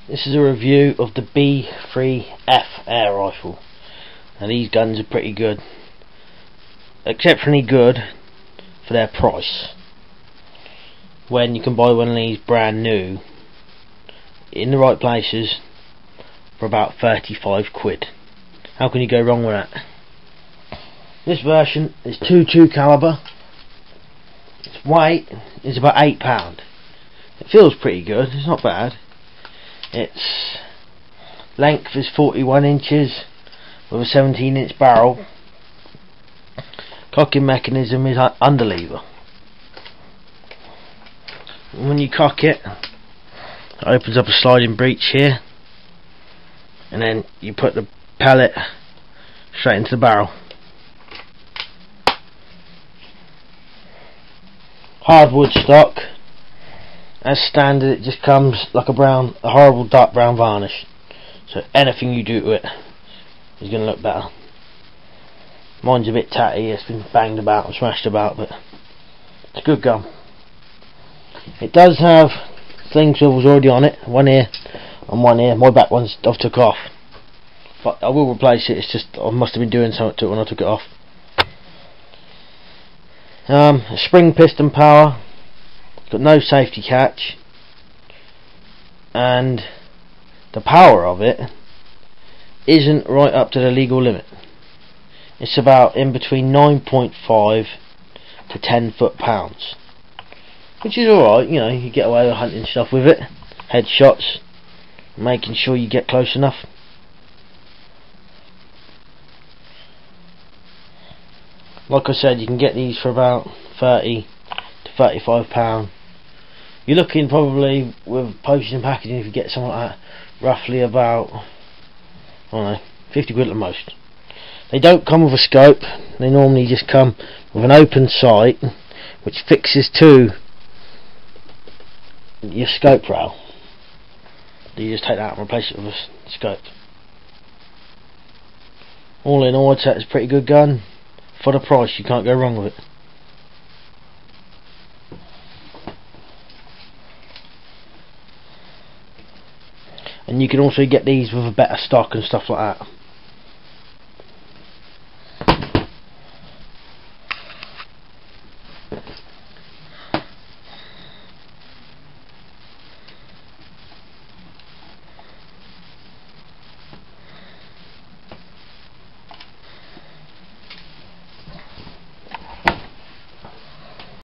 This is a review of the b3-f air rifle. Now these guns are pretty good, exceptionally good for their price, when you can buy one of these brand new in the right places for about 35 quid. How can you go wrong with that? This version is .22 caliber. Its weight is about £8. It feels pretty good, it's not bad. Its length is 41 inches with a 17-inch barrel. Cocking mechanism is underlever. When you cock it, it opens up a sliding breech here, and then you put the pellet straight into the barrel. Hardwood stock. As standard, it just comes like a horrible dark brown varnish, so anything you do to it is going to look better. Mine's a bit tatty, it's been banged about and smashed about, but it's a good gun. It does have sling swivels already on it, one here and one here. My back one's I've took off, but I will replace it. It's just I must have been doing something to it when I took it off. Spring piston power. Got no safety catch, and the power of it isn't right up to the legal limit. It's about in between 9.5 to 10 foot-pounds, which is alright. You know, you get away with hunting stuff with it, headshots, making sure you get close enough. Like I said, you can get these for about 30 to 35 pounds. You're looking probably with postage and packaging, if you get something like that, roughly about, I don't know, 50 quid at the most. They don't come with a scope. They normally just come with an open sight which fixes to your scope rail. You just take that and replace it with a scope. All in all, I'd say it's a pretty good gun. For the price, you can't go wrong with it. And you can also get these with a better stock and stuff like that.